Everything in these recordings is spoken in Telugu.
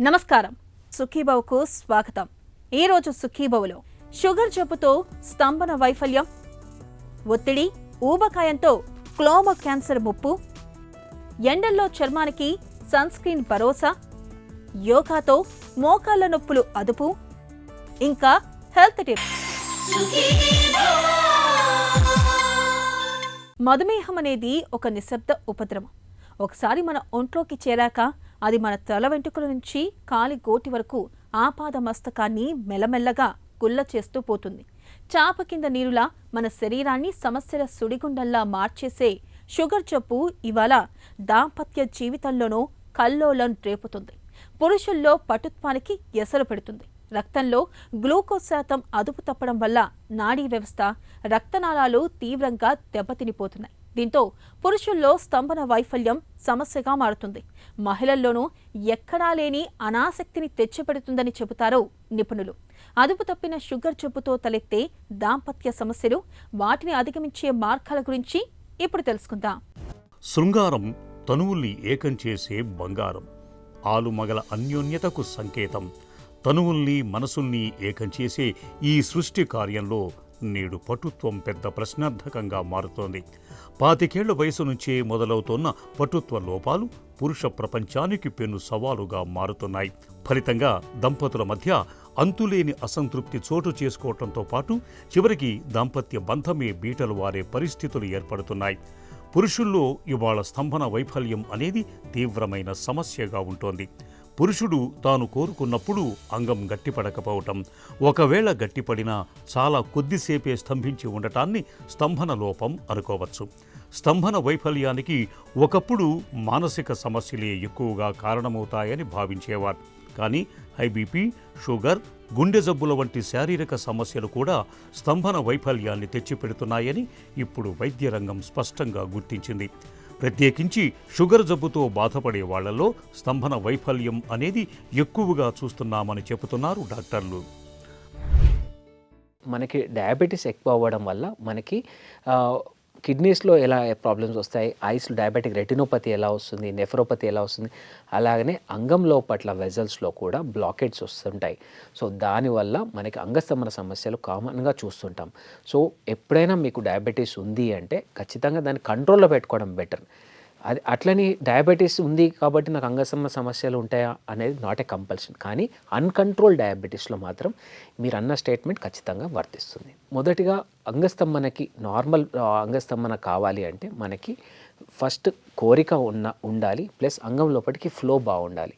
నమస్కారం. సుఖీభవకు స్వాగతం. ఈరోజు సుఖీభవలో షుగర్ జబ్బుతో స్తంభన వైఫల్యం, ఒత్తిడి, ఊబకాయంతో క్లోమ క్యాన్సర్ ముప్పు, ఎండల్లో చర్మానికి సన్ స్క్రీన్ భరోసా, యోగాతో మోకాళ్ల నొప్పులు అదుపు, ఇంకా హెల్త్ టిప్స్. మధుమేహం అనేది ఒక నిశ్శబ్ద ఉపద్రవం. ఒకసారి మన ఒంట్లోకి చేరాక అది మన తల వెంట్రుకల నుంచి కాలి గోటి వరకు ఆపాద మస్తకాన్ని మెల్లమెల్లగా గుల్ల చేస్తూ పోతుంది. చాప కింద నీరులా మన శరీరాన్ని సమస్యల సుడిగుండంలా మార్చేసే షుగర్ జబ్బు ఇవాళ దాంపత్య జీవితంలోనూ కల్లోలం రేపుతుంది. పురుషుల్లో పటుత్వానికి ఎసరు పెడుతుంది. రక్తంలో గ్లూకోజ్ శాతం అదుపు తప్పడం వల్ల నాడీ వ్యవస్థ, రక్తనాళాలు తీవ్రంగా దెబ్బతినిపోతున్నాయి. దీంతో పురుషుల్లో స్తంభన వైఫల్యం సమస్యగా మారుతుంది. మహిళల్లోనూ ఎక్కడా లేని అనాసక్తిని తెచ్చిపెడుతుందని చెబుతారు నిపుణులు. అదుపు తప్పిన షుగర్ జబ్బుతో తలెత్తే దాంపత్య సమస్యలు, వాటిని అధిగమించే మార్గాల గురించి ఇప్పుడు తెలుసుకుందాం. శృంగారం తనువుల్ని ఏకం చేసే బంగారం, ఆలుమగల అన్యోన్యతకు సంకేతం. తనువుల్ని మనసుల్ని ఏకం చేసే ఈ సృష్టి కార్యంలో నేడు పటుత్వం పెద్ద ప్రశ్నార్థకంగా మారుతోంది. 25 వయసు నుంచే మొదలవుతోన్న పటుత్వ లోపాలు పురుష ప్రపంచానికి పెను సవాలుగా మారుతున్నాయి. ఫలితంగా దంపతుల మధ్య అంతులేని అసంతృప్తి చోటు చేసుకోవటంతో పాటు చివరికి దాంపత్య బంధమే బీటలు వారే పరిస్థితులు ఏర్పడుతున్నాయి. పురుషుల్లో ఇవాళ స్తంభన వైఫల్యం అనేది తీవ్రమైన సమస్యగా ఉంటోంది. పురుషుడు తాను కోరుకున్నప్పుడు అంగం గట్టిపడకపోవటం, ఒకవేళ గట్టిపడినా చాలా కొద్దిసేపే స్తంభించి ఉండటాన్ని స్తంభన లోపం అనుకోవచ్చు. స్తంభన వైఫల్యానికి ఒకప్పుడు మానసిక సమస్యలే ఎక్కువగా కారణమవుతాయని భావించేవారు. కానీ హై బీపీ, షుగర్, గుండె జబ్బుల వంటి శారీరక సమస్యలు కూడా స్తంభన వైఫల్యాన్ని తెచ్చిపెడుతున్నాయని ఇప్పుడు వైద్య రంగం స్పష్టంగా గుర్తించింది. ప్రత్యేకించి షుగర్ జబ్బుతో బాధపడే వాళ్లలో స్తంభన వైఫల్యం అనేది ఎక్కువగా చూస్తున్నామని చెబుతున్నారు డాక్టర్లు. మనకి డయాబెటీస్ ఎక్కువ అవ్వడం వల్ల మనకి కిడ్నీస్లో ఎలా ప్రాబ్లమ్స్ వస్తాయి, ఐస్లో డయాబెటిక్ రెటినోపతి ఎలా వస్తుంది, నెఫ్రోపతి ఎలా వస్తుంది, అలాగనే అంగం లోపట్ల వెజల్స్లో కూడా బ్లాకేట్స్ వస్తుంటాయి. సో దానివల్ల మనకి అంగస్తంభన సమస్యలు కామన్గా చూస్తుంటాం. సో ఎప్పుడైనా మీకు డయాబెటీస్ ఉంది అంటే ఖచ్చితంగా దాన్ని కంట్రోల్లో పెట్టుకోవడం బెటర్. అది అట్లని డయాబెటీస్ ఉంది కాబట్టి నాకు అంగస్తంభన సమస్యలు ఉంటాయా అనేది నాట్ ఏ కంపల్షన్. కానీ అన్కంట్రోల్ డయాబెటీస్లో మాత్రం మీరు అన్న స్టేట్మెంట్ ఖచ్చితంగా వర్తిస్తుంది. మొదటిగా అంగస్తంభనకి నార్మల్ అంగస్తంభన కావాలి అంటే మనకి ఫస్ట్ కోరిక ఉండాలి, ప్లస్ అంగం లోపలికి ఫ్లో బాగుండాలి.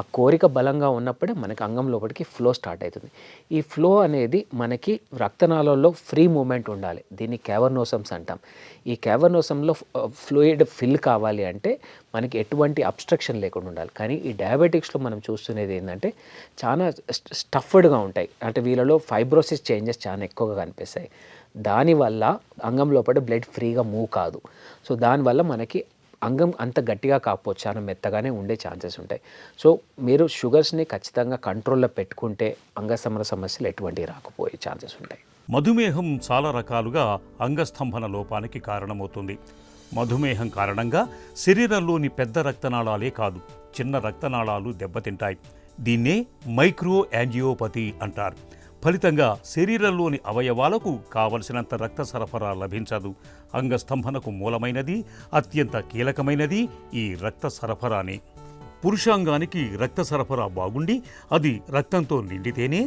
ఆ కోరిక బలంగా ఉన్నప్పుడే మనకి అంగం లోపలికి ఫ్లో స్టార్ట్ అవుతుంది. ఈ ఫ్లో అనేది మనకి రక్తనాళాల్లో ఫ్రీ మూమెంట్ ఉండాలి. దీన్ని క్యావర్నోసమ్స్ అంటాం. ఈ క్యావర్నోసంలో ఫ్లూయిడ్ ఫిల్ కావాలి అంటే మనకి ఎటువంటి అబ్స్ట్రక్షన్ లేకుండా ఉండాలి. కానీ ఈ డయాబెటిక్స్లో మనం చూస్తున్నది ఏంటంటే చాలా స్టఫ్డ్గా ఉంటాయి. అంటే వీళ్ళలో ఫైబ్రోసిస్ చేంజెస్ చాలా ఎక్కువగా కనిపిస్తాయి. దానివల్ల అంగం లోపల బ్లడ్ ఫ్రీగా మూవ్ కాదు. సో దానివల్ల మనకి అంగం అంత గట్టిగా కాకపోవచ్చు, చాలా మెత్తగానే ఉండే ఛాన్సెస్ ఉంటాయి. సో మీరు షుగర్స్ని ఖచ్చితంగా కంట్రోల్లో పెట్టుకుంటే అంగస్తంభన సమస్యలు ఎటువంటి రాకపోయే ఛాన్సెస్ ఉంటాయి. మధుమేహం చాలా రకాలుగా అంగస్తంభన లోపానికి కారణమవుతుంది. మధుమేహం కారణంగా శరీరంలోని పెద్ద రక్తనాళాలే కాదు, చిన్న రక్తనాళాలు దెబ్బతింటాయి. దీన్నే మైక్రో యాంజియోపతి అంటారు. ఫలితంగా శరీరంలోని అవయవాలకు కావలసినంత రక్త సరఫరా లభించదు. అంగస్తంభనకు మూలమైనది, అత్యంత కీలకమైనది ఈ రక్త సరఫరానే. పురుషాంగానికి రక్త సరఫరా బాగుండి అది రక్తంతో నిండితేనే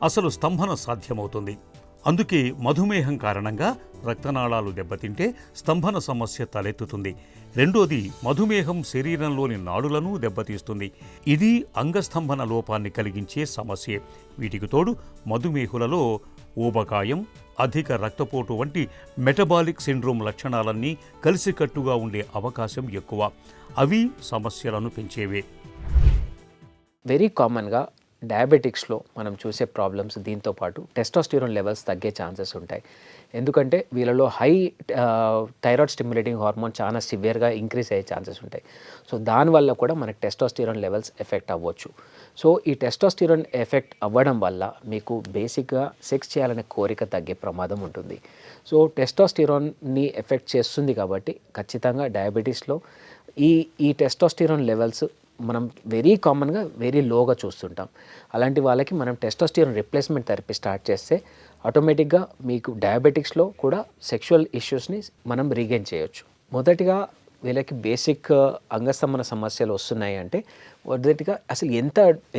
అసలు స్తంభన సాధ్యమవుతుంది. అందుకే మధుమేహం కారణంగా రక్తనాళాలు దెబ్బతింటే స్తంభన సమస్య తలెత్తుతుంది. రెండోది, మధుమేహం శరీరంలోని నాడులను దెబ్బతీస్తుంది. ఇది అంగస్తంభన లోపాన్ని కలిగించే సమస్యే. వీటికి తోడు మధుమేహులలో ఊబకాయం, అధిక రక్తపోటు వంటి మెటబాలిక్ సిండ్రోమ్ లక్షణాలన్నీ కలిసికట్టుగా ఉండే అవకాశం ఎక్కువ. అవి సమస్యలను పెంచేవే. వెరీ కామన్గా డయాబెటిక్స్లో మనం చూసే ప్రాబ్లమ్స్ దీంతో పాటు టెస్టోస్టిరోన్ లెవెల్స్ తగ్గే ఛాన్సెస్ ఉంటాయి. ఎందుకంటే వీళ్ళలో హై థైరాయిడ్ స్టిమ్యులేటింగ్ హార్మోన్ చాలా సివియర్గా ఇంక్రీజ్ అయ్యే ఛాన్సెస్ ఉంటాయి. సో దానివల్ల కూడా మనకి టెస్టోస్టిరోన్ లెవెల్స్ ఎఫెక్ట్ అవ్వచ్చు. సో ఈ టెస్టోస్టిరోన్ ఎఫెక్ట్ అవ్వడం వల్ల మీకు బేసిక్గా సెక్స్ చేయాలనే కోరిక తగ్గే ప్రమాదం ఉంటుంది. సో టెస్టోస్టిరోన్ని ఎఫెక్ట్ చేస్తుంది కాబట్టి ఖచ్చితంగా డయాబెటీస్లో ఈ టెస్టోస్టిరోన్ లెవెల్స్ మనం వెరీ కామన్గా వెరీ లోగా చూస్తుంటాం. అలాంటి వాళ్ళకి మనం టెస్టోస్టిరాన్ రిప్లేస్మెంట్ థెరపీ స్టార్ట్ చేస్తే ఆటోమేటిక్గా మీకు డయాబెటిక్స్లో కూడా సెక్షువల్ ఇష్యూస్ని మనం రీగైన్ చేయొచ్చు. మొదటిగా వీళ్ళకి బేసిక్ అంగస్తంభన సమస్యలు వస్తున్నాయి అంటే మొదటిగా అసలు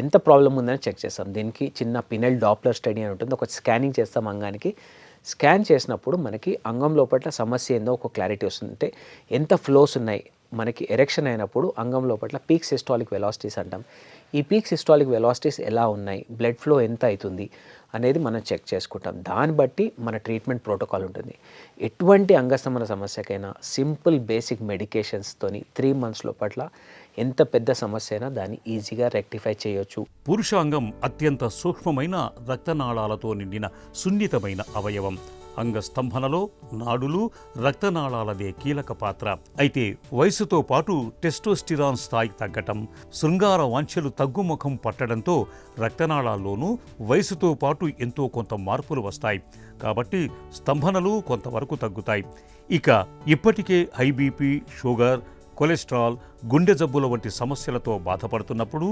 ఎంత ప్రాబ్లం ఉందని చెక్ చేస్తాం. దీనికి చిన్న పినల్ డాప్లర్ స్టడీ అని ఉంటుంది. ఒక స్కానింగ్ చేస్తాం అంగానికి. స్కాన్ చేసినప్పుడు మనకి అంగం లోపల సమస్య ఏందో ఒక క్లారిటీ వస్తుంది. అంటే ఎంత ఫ్లోస్ ఉన్నాయి. మనకి ఎరెక్షన్ అయినప్పుడు అంగం లోపల పీక్ సిస్టాలిక్ వెలాసిటీస్ అంటాం. ఈ పీక్ సిస్టాలిక్ వెలాసిటీస్ ఎలా ఉన్నాయి, బ్లడ్ ఫ్లో ఎంత అవుతుంది అనేది మనం చెక్ చేసుకుంటాం. దాన్ని బట్టి మన ట్రీట్మెంట్ ప్రోటోకాల్ ఉంటుంది. ఎటువంటి అంగస్తంభన సమస్యకైనా సింపుల్ బేసిక్ మెడికేషన్స్తోని 3 months లోపల ఎంత పెద్ద సమస్య అయినా దాన్ని ఈజీగా రెక్టిఫై చేయొచ్చు. పురుషాంగం అత్యంత సూక్ష్మమైన రక్తనాళాలతో నిండిన సున్నితమైన అవయవం. అంగస్తంభనలో నాడులు, రక్తనాళాలదే కీలక పాత్ర. అయితే వయసుతో పాటు టెస్టోస్టిరాన్ స్థాయి తగ్గటం, శృంగార వాంఛలు తగ్గుముఖం పట్టడంతో రక్తనాళాల్లోనూ వయసుతో పాటు ఎంతో కొంత మార్పులు వస్తాయి. కాబట్టి స్తంభనలు కొంతవరకు తగ్గుతాయి. ఇక ఇప్పటికే హై బీపీ, షుగర్, కొలెస్ట్రాల్, గుండె జబ్బుల వంటి సమస్యలతో బాధపడుతున్నప్పుడు,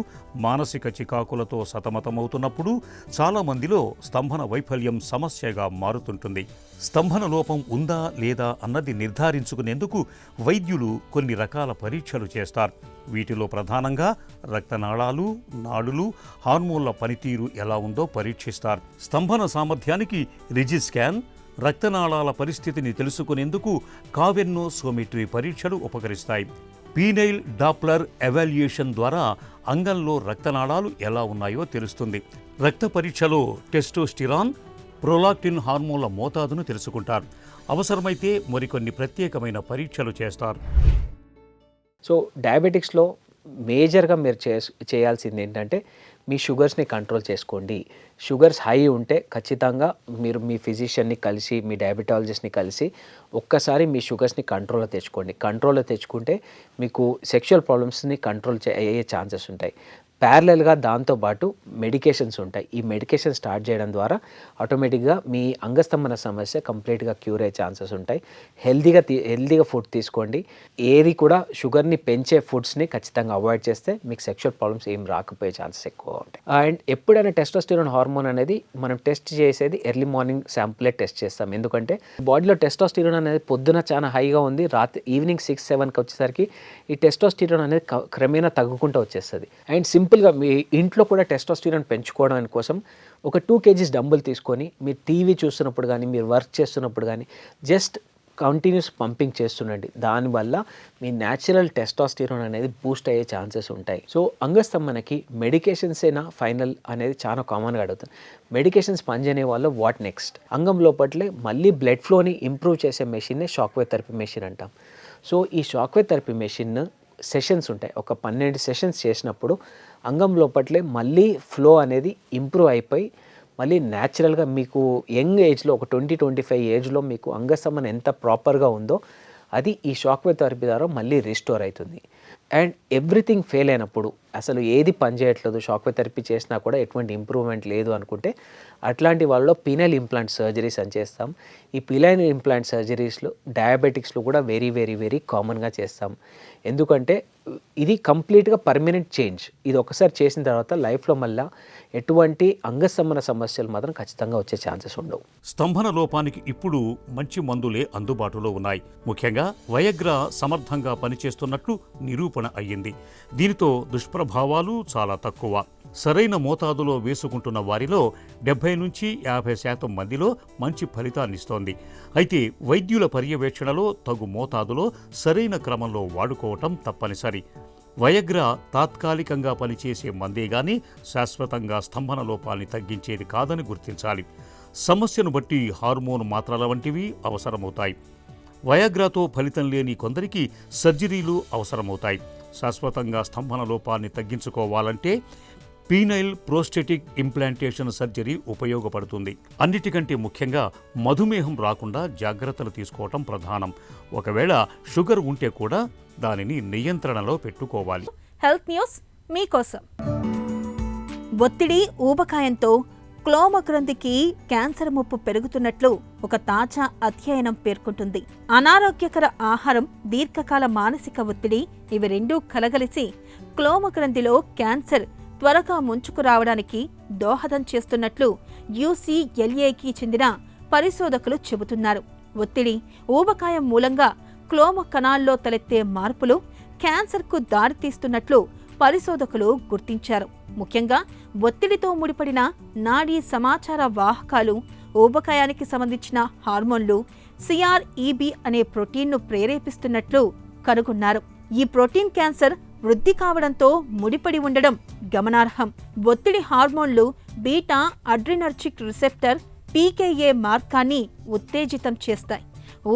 మానసిక చికాకులతో సతమతమవుతున్నప్పుడు చాలామందిలో స్తంభన వైఫల్యం సమస్యగా మారుతుంటుంది. స్తంభన లోపం ఉందా లేదా అన్నది నిర్ధారించుకునేందుకు వైద్యులు కొన్ని రకాల పరీక్షలు చేస్తారు. వీటిలో ప్రధానంగా రక్తనాళాలు, నాడులు, హార్మోన్ల పనితీరు ఎలా ఉందో పరీక్షిస్తారు. స్తంభన సామర్థ్యానికి రిజి స్కాన్, రక్తనాళాల పరిస్థితిని తెలుసుకునేందుకు కావెర్నోసోమెట్రీ పరీక్షలు ఉపకరిస్తాయి. పీనైల్ డాప్లర్ ఎవాల్యుయేషన్ ద్వారా అంగంలో రక్తనాళాలు ఎలా ఉన్నాయో తెలుస్తుంది. రక్త పరీక్షలో టెస్టోస్టిరాన్, ప్రొలాక్టిన్ హార్మోన్ల మోతాదును తెలుసుకుంటారు. అవసరమైతే మరికొన్ని ప్రత్యేకమైన పరీక్షలు చేస్తారు. సో డయాబెటిక్స్లో మేజర్గా మీరు చేయాల్సింది ఏంటంటే మీ షుగర్స్ని కంట్రోల్ చేసుకోండి. షుగర్స్ హై ఉంటే ఖచ్చితంగా మీరు మీ ఫిజిషియన్ని కలిసి, మీ డయాబెటాలజిస్ట్ని కలిసి ఒక్కసారి మీ షుగర్స్ని కంట్రోల్లో తెచ్చుకోండి. కంట్రోల్లో తెచ్చుకుంటే మీకు సెక్షువల్ ప్రాబ్లమ్స్ని కంట్రోల్ అయ్యే ఛాన్సెస్ ఉంటాయి. ప్యారలల్గా దాంతోపాటు మెడికేషన్స్ ఉంటాయి. ఈ మెడికేషన్ స్టార్ట్ చేయడం ద్వారా ఆటోమేటిక్గా మీ అంగస్తంభన సమస్య కంప్లీట్గా క్యూర్ అయ్యే ఛాన్సెస్ ఉంటాయి. హెల్దీగా ఫుడ్ తీసుకోండి. ఏది కూడా షుగర్ని పెంచే ఫుడ్స్ని ఖచ్చితంగా అవాయిడ్ చేస్తే మీకు సెక్షువల్ ప్రాబ్లమ్స్ ఏం రాకపోయే ఛాన్సెస్ ఎక్కువ ఉంటాయి. అండ్ ఎప్పుడైనా టెస్టోస్టిరాన్ హార్మోన్ అనేది మనం టెస్ట్ చేసేది ఎర్లీ మార్నింగ్ శాంపులే టెస్ట్ చేస్తాం. ఎందుకంటే బాడీలో టెస్టోస్టిరాన్ అనేది పొద్దున చాలా హైగా ఉంది, ఈవినింగ్ 6-7కి వచ్చేసరికి ఈ టెస్టోస్టిరాన్ అనేది క్రమేణా తగ్గుకుంటూ వచ్చేస్తుంది. అండ్ సింపుల్గా మీ ఇంట్లో కూడా టెస్టోస్టిరాన్ పెంచుకోవడం కోసం ఒక 2 kgs డంబుల్ తీసుకొని మీరు టీవీ చూస్తున్నప్పుడు కానీ, మీరు వర్క్ చేస్తున్నప్పుడు కానీ జస్ట్ కంటిన్యూస్ పంపింగ్ చేస్తుండండి. దానివల్ల మీ న్యాచురల్ టెస్టోస్టిరాన్ అనేది బూస్ట్ అయ్యే ఛాన్సెస్ ఉంటాయి. సో అంగస్తంభనకి మెడికేషన్స్ అయినా ఫైనల్ అనేది చాలా కామన్గా అడుగుతుంది. మెడికేషన్స్ పనిచేయని వాళ్ళు వాట్ నెక్స్ట్? అంగం లోపట్లే మళ్ళీ బ్లడ్ ఫ్లోని ఇంప్రూవ్ చేసే మెషిన్నే షాక్వేవ్ థెరపీ మెషిన్ అంటాం. సో ఈ షాక్వేవ్ థెరపీ మెషిన్ సెషన్స్ ఉంటాయి. ఒక 12 సెషన్స్ చేసినప్పుడు అంగం లోపట్లే మళ్ళీ ఫ్లో అనేది ఇంప్రూవ్ అయిపోయి మళ్ళీ న్యాచురల్గా మీకు యంగ్ ఏజ్లో ఒక 20-25 ఏజ్లో మీకు అంగస్తంభన ఎంత ప్రాపర్గా ఉందో అది ఈ షాక్వేవ్ థెరపీ ద్వారా మళ్ళీ రిస్టోర్ అవుతుంది. అండ్ ఎవ్రీథింగ్ ఫెయిల్ అయినప్పుడు అసలు ఏది పనిచేయట్లేదు, షాక్వేవ్ థెరపీ చేసినా కూడా ఎటువంటి ఇంప్రూవ్మెంట్ లేదు అనుకుంటే అట్లాంటి వాళ్ళలో పీనల్ ఇంప్లాంట్ సర్జరీస్ అని చేస్తాం. ఈ పీనల్ ఇంప్లాంట్ సర్జరీస్లో డయాబెటిక్స్లో కూడా వెరీ వెరీ వెరీ కామన్గా చేస్తాం. ఎందుకంటే ఇది కంప్లీట్గా పర్మనెంట్ చేంజ్. ఇది ఒకసారి చేసిన తర్వాత లైఫ్లో మళ్ళీ ఎటువంటి అంగస్తంభన సమస్యలు మాత్రం ఖచ్చితంగా వచ్చే ఛాన్సెస్ ఉండవు. స్తంభన లోపానికి ఇప్పుడు మంచి మందులే అందుబాటులో ఉన్నాయి. ముఖ్యంగా వయగ్రా సమర్థంగా పనిచేస్తున్నట్లు నిరూపణ అయ్యింది. దీనితో దుష్ప్రభావాలు చాలా తక్కువ. సరైన మోతాదులో వేసుకుంటున్న వారిలో 70-50% మందిలో మంచి ఫలితాన్నిస్తోంది. అయితే వైద్యుల పర్యవేక్షణలో తగు మోతాదులో సరైన క్రమంలో వాడుకోవటం తప్పనిసరి. వయగ్రా తాత్కాలికంగా పనిచేసే మందే గాని శాశ్వతంగా స్తంభన లోపాన్ని తగ్గించేది కాదని గుర్తించాలి. సమస్యను బట్టి హార్మోన్ మాత్రల వంటివి అవసరమవుతాయి. వయగ్రాతో ఫలితం లేని కొందరికి సర్జరీలు అవసరమవుతాయి. శాశ్వతంగా స్తంభన లోపాన్ని తగ్గించుకోవాలంటే పీనైల్ ప్రోస్టెటిక్ ఇంప్లాంటేషన్ సర్జరీ ఉపయోగపడుతుంది. అన్నిటికంటే ముఖ్యంగా మధుమేహం రాకుండా జాగ్రత్తలు తీసుకోవటం ప్రధానం. ఒకవేళ షుగర్ ఉంటే కూడా దానిని నియంత్రణలో పెట్టుకోవాలి. హెల్త్ న్యూస్ మీకోసం. ఒత్తిడి, ఊబకాయంతో క్లోమ గ్రంథికి క్యాన్సర్ ముప్పు పెరుగుతున్నట్లు ఒక తాజా అధ్యయనం పేర్కొంటుంది. అనారోగ్యకర ఆహారం, దీర్ఘకాల మానసిక ఒత్తిడి ఇవి రెండూ కలగలిసి క్లోమ గ్రంథిలో క్యాన్సర్ త్వరగా ముంచుకు రావడానికి దోహదం చేస్తున్నట్లు UCLAకి చెందిన పరిశోధకులు చెబుతున్నారు. ఒత్తిడి, ఊబకాయం మూలంగా క్లోమ కణాల్లో తలెత్తే మార్పులు క్యాన్సర్కు దారితీస్తున్నట్లు పరిశోధకులు గుర్తించారు. ముఖ్యంగా ఒత్తిడితో ముడిపడిన నాడీ సమాచార వాహకాలు, ఊబకాయానికి సంబంధించిన హార్మోన్లు CREB అనే ప్రోటీన్ను ప్రేరేపిస్తున్నట్లు కనుగొన్నారు. ఈ ప్రోటీన్ క్యాన్సర్ వృద్ధి కావడంతో ముడిపడి ఉండడం గమనార్హం. ఒత్తిడి హార్మోన్లు బీటా అడ్రినర్జిక్ రిసెప్టర్ PKA మార్గాన్ని ఉత్తేజితం చేస్తాయి.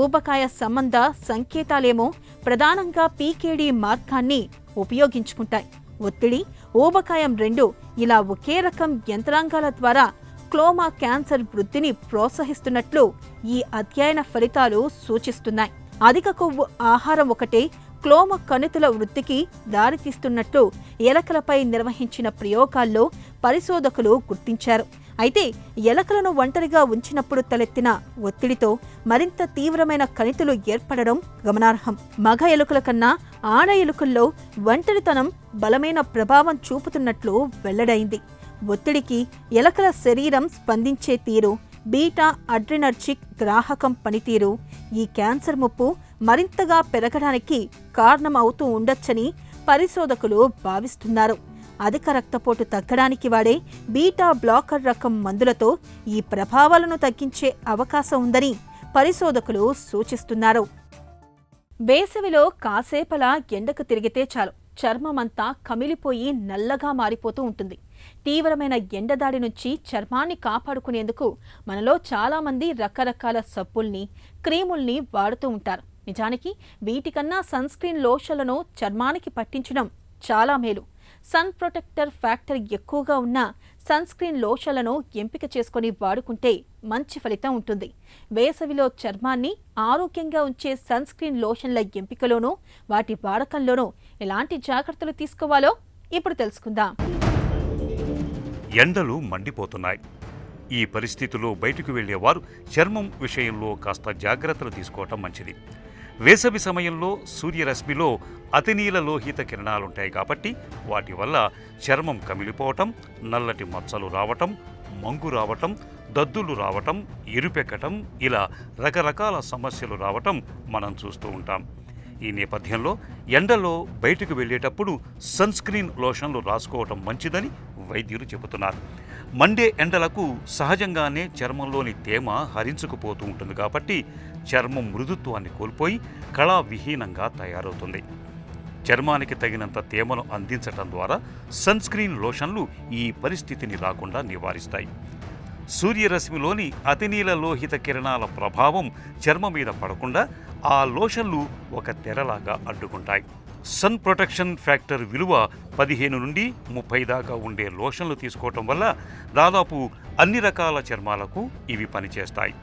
ఊబకాయ సంబంధ సంకేతాలేమో ప్రధానంగా PKD మార్గాన్ని ఉపయోగించుకుంటాయి. ఒత్తిడి, ఊబకాయం రెండు ఇలా ఒకే రకం యంత్రాంగాల ద్వారా క్లోమా క్యాన్సర్ వృద్ధిని ప్రోత్సహిస్తున్నట్లు ఈ అధ్యయన ఫలితాలు సూచిస్తున్నాయి. అధిక కొవ్వు ఆహారం ఒకటే క్లోమ కణితుల వృద్ధికి దారితీస్తున్నట్లు ఎలకలపై నిర్వహించిన ప్రయోగాల్లో పరిశోధకులు గుర్తించారు. అయితే ఎలకలను ఒంటరిగా ఉంచినప్పుడు తలెత్తిన ఒత్తిడితో మరింత తీవ్రమైన కణితులు ఏర్పడడం గమనార్హం. మగ ఎలుకల కన్నా ఆడ ఎలుకల్లో ఒంటరితనం బలమైన ప్రభావం చూపుతున్నట్లు వెల్లడైంది. ఒత్తిడికి ఎలకల శరీరం స్పందించే తీరు, బీటా అడ్రినర్జిక్ గ్రాహకం పనితీరు ఈ క్యాన్సర్ ముప్పు మరింతగా పెరగడానికి కారణం అవుతూ ఉండొచ్చని పరిశోధకులు భావిస్తున్నారు. అధిక రక్తపోటు తగ్గడానికి వాడే బీటా బ్లాకర్ రకం మందులతో ఈ ప్రభావాలను తగ్గించే అవకాశం ఉందని పరిశోధకులు సూచిస్తున్నారు. వేసవిలో కాసేపలా ఎండకు తిరిగితే చాలు చర్మమంతా కమిలిపోయి నల్లగా మారిపోతూ ఉంటుంది. తీవ్రమైన ఎండదాడి నుంచి చర్మాన్ని కాపాడుకునేందుకు మనలో చాలామంది రకరకాల సబ్బుల్ని, క్రీముల్ని వాడుతూ ఉంటారు. నిజానికి వీటికన్నా సన్ స్క్రీన్ లోషన్లను చర్మానికి పట్టించడం చాలా మేలు. సన్ ప్రొటెక్టర్ ఫ్యాక్టర్ ఎక్కువగా ఉన్న సన్ స్క్రీన్ లోషన్లను ఎంపిక చేసుకుని వాడుకుంటే మంచి ఫలితం ఉంటుంది. వేసవిలో చర్మాన్ని ఆరోగ్యంగా ఉంచే సన్ స్క్రీన్ లోషన్ల ఎంపికలోనూ వాటి వాడకంలోనూ ఎలాంటి జాగ్రత్తలు తీసుకోవాలో ఇప్పుడు తెలుసుకుందాం. ఎండలు మండిపోతున్నాయి. ఈ పరిస్థితుల్లో బయటకు వెళ్లేవారు చర్మం విషయంలో కాస్త జాగ్రత్తలు తీసుకోవటం మంచిది. వేసవి సమయంలో సూర్యరశ్మిలో అతినీల లోహిత కిరణాలుంటాయి కాబట్టి వాటి వల్ల చర్మం కమిలిపోవటం, నల్లటి మచ్చలు రావటం, మంగు రావటం, దద్దులు రావటం, ఎరుపెక్కటం ఇలా రకరకాల సమస్యలు రావటం మనం చూస్తూ ఉంటాం. ఈ నేపథ్యంలో ఎండలో బయటకు వెళ్ళేటప్పుడు సన్ స్క్రీన్ లోషన్లు రాసుకోవటం మంచిదని వైద్యులు చెబుతున్నారు. మండే ఎండలకు సహజంగానే చర్మంలోని తేమ హరించుకుపోతూ ఉంటుంది కాబట్టి చర్మం మృదుత్వాన్ని కోల్పోయి కళావిహీనంగా తయారవుతుంది. చర్మానికి తగినంత తేమను అందించటం ద్వారా సన్ స్క్రీన్ లోషన్లు ఈ పరిస్థితిని రాకుండా నివారిస్తాయి. సూర్యరశ్మిలోని అతినీల లోహిత కిరణాల ప్రభావం చర్మం మీద పడకుండా ఆ లోషన్లు ఒక తెరలాగా అడ్డుకుంటాయి. సన్ ప్రొటెక్షన్ ఫ్యాక్టర్ విలువ 15 నుండి 30 దాకా ఉండే లోషన్లు తీసుకోవటం వల్ల దాదాపు అన్ని రకాల చర్మాలకు ఇవి పనిచేస్తాయి.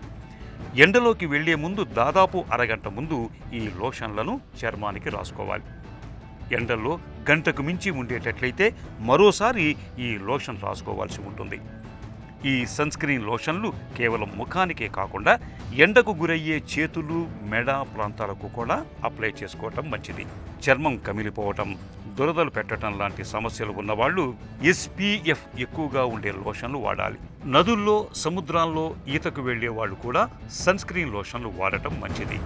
ఎండలోకి వెళ్లే ముందు దాదాపు అరగంట ముందు ఈ లోషన్లను చర్మానికి రాసుకోవాలి. ఎండల్లో గంటకు మించి ఉండేటట్లయితే మరోసారి ఈ లోషన్ రాసుకోవాల్సి ఉంటుంది. ఈ సన్ స్క్రీన్ లోషన్లు కేవలం ముఖానికే కాకుండా ఎండకు గురయ్యే చేతులు, మెడ ప్రాంతాలకు కూడా అప్లై చేసుకోవటం మంచిది. చర్మం కమిలిపోవటం, దురదలు పెట్టడం లాంటి సమస్యలు ఉన్నవాళ్లు SPF ఎక్కువగా ఉండే లోషన్లు వాడాలి. నదుల్లో, సముద్రాల్లో ఈతకు వెళ్లే వాళ్ళు కూడా సన్ స్క్రీన్ లోషన్లు వాడటం మంచిది.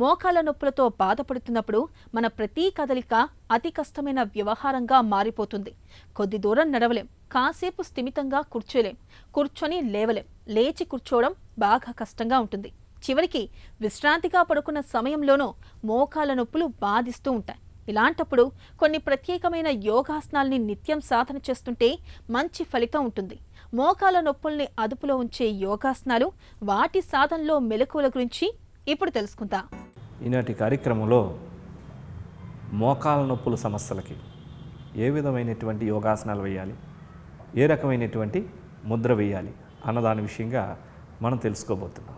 మోకాల నొప్పులతో బాధపడుతున్నప్పుడు మన ప్రతి కదలిక అతి కష్టమైన వ్యవహారంగా మారిపోతుంది. కొద్ది దూరం నడవలేం, కాసేపు స్థిమితంగా కూర్చోలేం, కూర్చొని లేవలేం, లేచి కూర్చోవడం బాగా కష్టంగా ఉంటుంది. చివరికి విశ్రాంతిగా పడుకున్న సమయంలోనూ మోకాల నొప్పులు బాధిస్తూ ఉంటాయి. ఇలాంటప్పుడు కొన్ని ప్రత్యేకమైన యోగాసనాల్ని నిత్యం సాధన చేస్తుంటే మంచి ఫలితం ఉంటుంది. మోకాల నొప్పుల్ని అదుపులో ఉంచే యోగాసనాలు, వాటి సాధనలో మెలకువల గురించి ఇప్పుడు తెలుసుకుందాం. ఈనాటి కార్యక్రమంలో మోకాల నొప్పుల సమస్యలకి ఏ విధమైనటువంటి యోగాసనాలు వేయాలి, ఏ రకమైనటువంటి ముద్ర వేయాలి అన్నదాని విషయంగా మనం తెలుసుకోబోతున్నాం.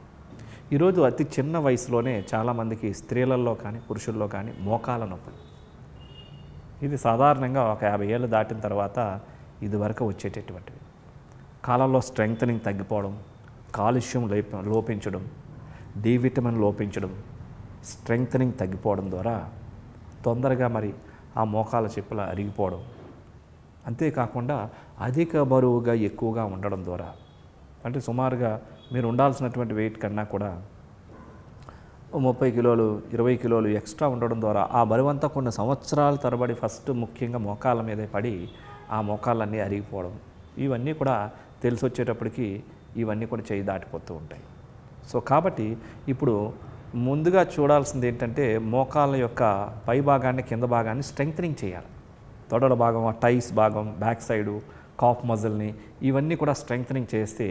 ఈరోజు అతి చిన్న వయసులోనే చాలామందికి స్త్రీలలో కానీ పురుషుల్లో కానీ మోకాల నొప్పులు, ఇది సాధారణంగా ఒక 50 ఏళ్ళు దాటిన తర్వాత ఇది వరకు వచ్చేటటువంటివి. కాళ్ళలో స్ట్రెంగ్తనింగ్ తగ్గిపోవడం, కాలుష్యం లోపించడం, డి విటమిన్ లోపించడం, స్ట్రెంగ్తనింగ్ తగ్గిపోవడం ద్వారా తొందరగా మరి ఆ మోకాల చిప్పల అరిగిపోవడం, అంతేకాకుండా అధిక బరువుగా ఎక్కువగా ఉండడం ద్వారా, అంటే సుమారుగా మీరు ఉండాల్సినటువంటి వెయిట్ కన్నా కూడా 30 కిలోలు 20 కిలోలు ఎక్స్ట్రా ఉండడం ద్వారా ఆ బరువంతా కొన్ని సంవత్సరాల తరబడి ఫస్ట్ ముఖ్యంగా మోకాళ్ళ మీదే పడి ఆ మోకాళ్ళన్నీ అరిగిపోవడం, ఇవన్నీ కూడా తెలిసి వచ్చేటప్పటికి ఇవన్నీ కూడా చేయి దాటిపోతూ ఉంటాయి. సో కాబట్టి ఇప్పుడు ముందుగా చూడాల్సింది ఏంటంటే మోకాళ్ళ యొక్క పై భాగాన్ని కింద భాగాన్ని స్ట్రెంగ్తనింగ్ చేయాలి. తొడల భాగం, టైస్ భాగం, బ్యాక్ సైడు, కాఫ్ మజిల్ని ఇవన్నీ కూడా స్ట్రెంగ్తనింగ్ చేస్తే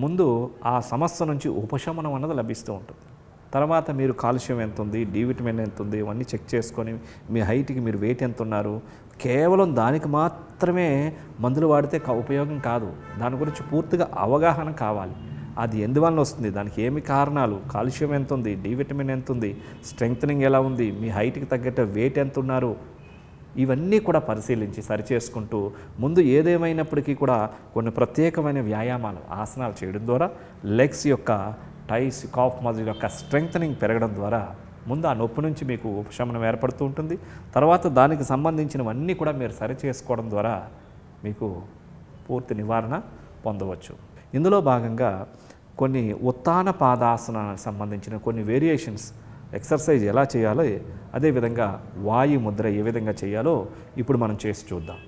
ముందు ఆ సమస్య నుంచి ఉపశమనం అన్నది లభిస్తూ ఉంటుంది. తర్వాత మీరు కాల్షియం ఎంత ఉంది, డి విటమిన్ ఎంత ఉంది, ఇవన్నీ చెక్ చేసుకొని మీ హైట్కి మీరు వెయిట్ ఎంత ఉన్నారు, కేవలం దానికి మాత్రమే మందులు వాడితే ఉపయోగం కాదు. దాని గురించి పూర్తిగా అవగాహన కావాలి. అది ఎందువల్ల వస్తుంది, దానికి ఏమి కారణాలు, కాల్షియం ఎంత ఉంది, డి విటమిన్ ఎంత ఉంది, స్ట్రెంగ్తనింగ్ ఎలా ఉంది, మీ హైట్కి తగ్గట్టు వెయిట్ ఎంత ఉన్నారు, ఇవన్నీ కూడా పరిశీలించి సరిచేసుకుంటూ ముందు ఏదేమైనప్పటికీ కూడా కొన్ని ప్రత్యేకమైన వ్యాయామాలు, ఆసనాలు చేయడం ద్వారా లెగ్స్ యొక్క టైస్, కాఫ్ మజిల్ యొక్క స్ట్రెంగ్తనింగ్ పెరగడం ద్వారా ముందు ఆ నొప్పి నుంచి మీకు ఉపశమనం ఏర్పడుతూ ఉంటుంది. తర్వాత దానికి సంబంధించినవన్నీ కూడా మీరు సరిచేసుకోవడం ద్వారా మీకు పూర్తి నివారణ పొందవచ్చు. ఇందులో భాగంగా కొన్ని ఉత్తాన పాదాసనానికి సంబంధించిన కొన్ని వేరియేషన్స్, ఎక్సర్సైజ్ ఎలా చేయాలో, అదేవిధంగా వాయు ముద్ర ఏ విధంగా చేయాలో ఇప్పుడు మనం చేసి చూద్దాం.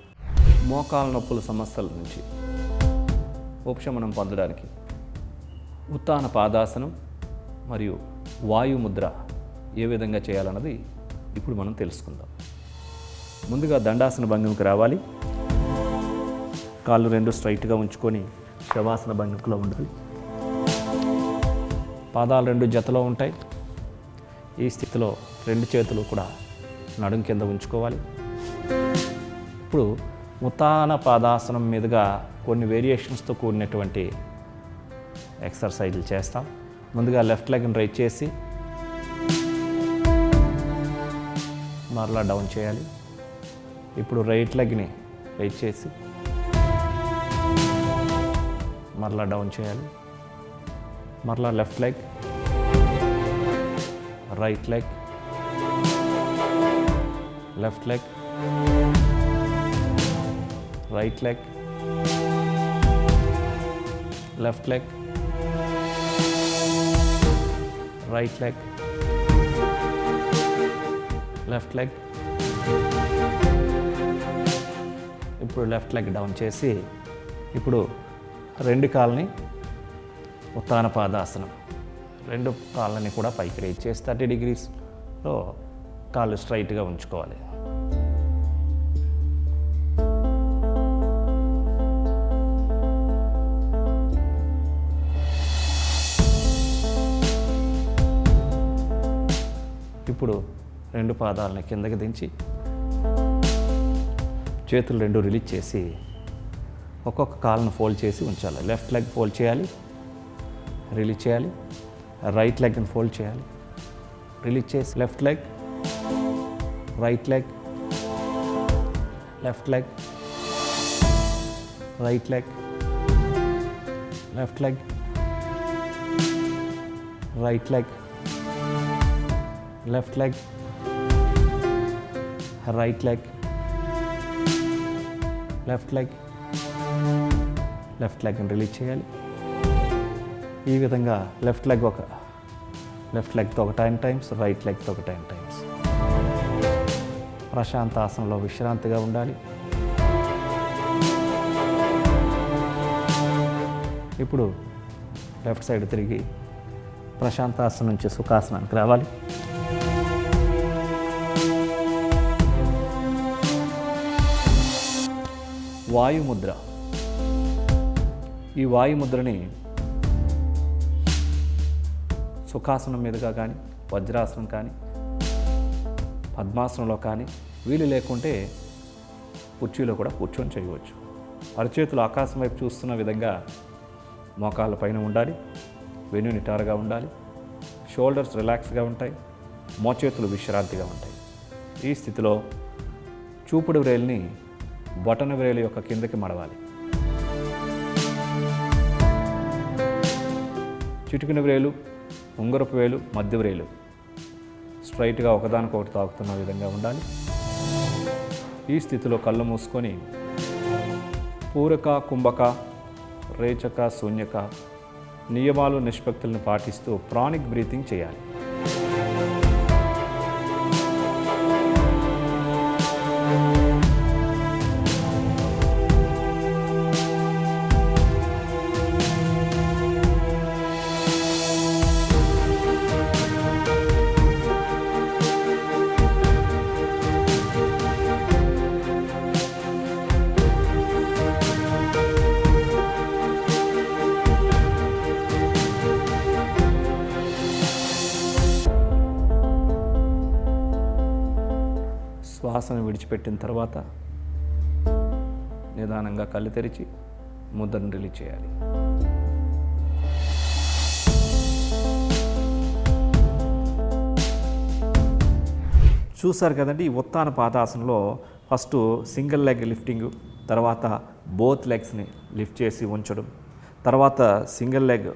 మోకాల నొప్పుల సమస్యల నుంచి ఉపశమనం పొందడానికి ఉత్తాన పాదాసనం మరియు వాయు ముద్ర ఏ విధంగా చేయాలన్నది ఇప్పుడు మనం తెలుసుకుందాం. ముందుగా దండాసన భంగిమకి రావాలి. కాళ్ళు రెండు స్ట్రైట్గా ఉంచుకొని శవాసన భంగిమలో ఉండాలి. పాదాలు రెండు జతలో ఉంటాయి. ఈ స్థితిలో రెండు చేతులు కూడా నడుం కింద ఉంచుకోవాలి. ఇప్పుడు ఉత్తాన పాదాసనం మీదుగా కొన్ని వేరియేషన్స్తో కూడినటువంటి ఎక్సర్సైజులు చేస్తాం. ముందుగా లెఫ్ట్ లెగ్ని రైట్ చేసి మరలా డౌన్ చేయాలి. ఇప్పుడు రైట్ లెగ్ని రైట్ చేసి మరలా డౌన్ చేయాలి. మరలా left leg, right leg, left leg, right leg, left leg, right leg, left leg. ఇప్పుడు లెఫ్ట్ లెగ్ డౌన్ చేసి ఇప్పుడు రెండు కాళ్ళని ఉత్తాన పాదాసనం, రెండు కాళ్ళని కూడా పైకి రేజ్ చేసి 30 డిగ్రీస్లో కాళ్ళు స్ట్రైట్గా ఉంచుకోవాలి. ఇప్పుడు రెండు పాదాలని కిందకి దించి చేతులు రెండు రిలీజ్ చేసి ఒక్కొక్క కాళ్ళను ఫోల్డ్ చేసి ఉంచాలి. లెఫ్ట్ లెగ్ ఫోల్డ్ చేయాలి, రిలీజ్ చేయాలి. రైట్ లెగ్ని ఫోల్డ్ చేయాలి, రిలీజ్ చేసి left leg, right leg, left leg, right leg, left leg, right leg, left leg, right leg, left leg, left లెగ్ని రిలీజ్ చేయాలి. ఈ విధంగా లెఫ్ట్ లెగ్తో ఒక 10 టైమ్స్, రైట్ లెగ్తో ఒక 10 టైమ్స్. ప్రశాంతాసనంలో విశ్రాంతిగా ఉండాలి. ఇప్పుడు లెఫ్ట్ సైడ్ తిరిగి ప్రశాంతాసనం నుంచి సుఖాసనానికి రావాలి. వాయుముద్ర. ఈ వాయుముద్రని సుఖాసనం మీదుగా కానీ, వజ్రాసనం కానీ, పద్మాసనంలో కానీ, వీలు లేకుంటే కుర్చీలో కూడా కూర్చొని చేయవచ్చు. అరచేతులు ఆకాశం వైపు చూస్తున్న విధంగా మోకాళ్ళ పైన ఉండాలి. వెన్ను నిటారుగా ఉండాలి. షోల్డర్స్ రిలాక్స్గా ఉంటాయి. మోచేతులు విశ్రాంతిగా ఉంటాయి. ఈ స్థితిలో చూపుడు వ్రేలిని బొటన వ్రేలు యొక్క కిందకి మడవాలి. చిటికిన వ్రేలు, ఉంగరపు వేలు, మధ్య వ్రేలు స్ట్రైట్గా ఒకదానికొకటి తాకుతున్న విధంగా ఉండాలి. ఈ స్థితిలో కళ్ళు మూసుకొని పూరక, కుంభక, రేచక, శూన్యక నియమాలు, నిష్పత్తులను పాటిస్తూ ప్రాణిక్ బ్రీతింగ్ చేయాలి. శ్వాసను విడిచిపెట్టిన తర్వాత నిదానంగా కళ్ళు తెరిచి ముద్రను రిలీజ్ చేయాలి. చూసారు కదండి, ఈ ఉత్తాన పాదాసనంలో ఫస్ట్ సింగిల్ లెగ్ లిఫ్టింగ్, తర్వాత బోత్ లెగ్స్ని లిఫ్ట్ చేసి ఉంచడం, తర్వాత సింగిల్ లెగ్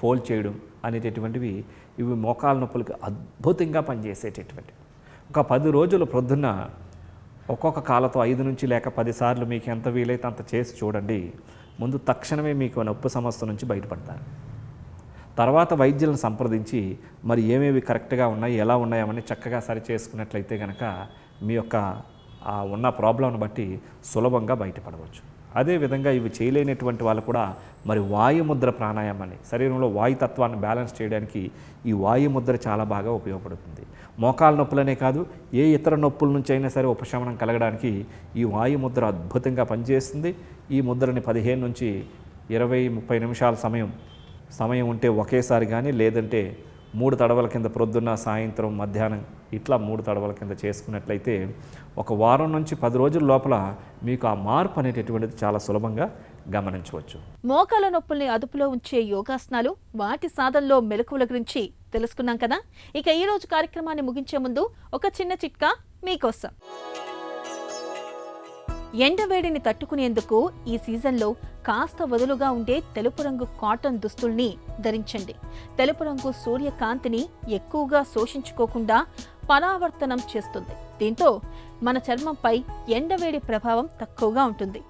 ఫోల్డ్ చేయడం అనేటటువంటివి ఇవి మోకాల నొప్పులకు అద్భుతంగా పనిచేసేటటువంటివి. ఒక 10 రోజులు ప్రొద్దున్న ఒక్కొక్క కాళ్ళతో 5 నుంచి లేక 10 సార్లు మీకు ఎంత వీలైతే అంత చేసి చూడండి. ముందు తక్షణమే మీకు నొప్పి సమస్య నుంచి బయటపడతారు. తర్వాత వైద్యులను సంప్రదించి మరి ఏమేవి కరెక్ట్గా ఉన్నాయి, ఎలా ఉన్నాయని చక్కగా సరి చేసుకున్నట్లయితే కనుక మీ యొక్క ఉన్న ప్రాబ్లంను బట్టి సులభంగా బయటపడవచ్చు. అదేవిధంగా ఇవి చేయలేనటువంటి వాళ్ళు కూడా మరి వాయుముద్ర ప్రాణాయామాన్ని, శరీరంలో వాయుతత్వాన్ని బ్యాలెన్స్ చేయడానికి ఈ వాయుముద్ర చాలా బాగా ఉపయోగపడుతుంది. మోకాల నొప్పులనే కాదు, ఏ ఇతర నొప్పుల నుంచి అయినా సరే ఉపశమనం కలగడానికి ఈ వాయుముద్ర అద్భుతంగా పనిచేస్తుంది. ఈ ముద్రని 15 నుంచి 20-30 నిమిషాల సమయం ఉంటే ఒకేసారి కానీ, లేదంటే 3 తడవల కింద ప్రొద్దున్న, సాయంత్రం, మధ్యాహ్నం ఇట్లా 3 తడవల కింద చేసుకున్నట్లయితే ఒక వారం నుంచి 10 రోజుల లోపల మీకు ఆ మార్పు అనేటటువంటిది చాలా సులభంగా గమనించవచ్చు. మోకాల నొప్పుల్ని అదుపులో ఉంచే యోగాసనాలు, వాటి సాధనలో మెలకువల గురించి తెలుసుకున్నాం కదా. ఇక ఈ రోజు కార్యక్రమాన్ని ముగించే ముందు ఒక చిన్న చిట్కా మీకోసం. ఎండవేడిని తట్టుకునేందుకు ఈ సీజన్లో కాస్త వదులుగా ఉండే తెలుపు రంగు కాటన్ దుస్తుల్ని ధరించండి. తెలుపు రంగు సూర్యకాంతిని ఎక్కువగా శోషించుకోకుండా పరావర్తనం చేస్తుంది. దీంతో మన చర్మంపై ఎండవేడి ప్రభావం తక్కువగా ఉంటుంది.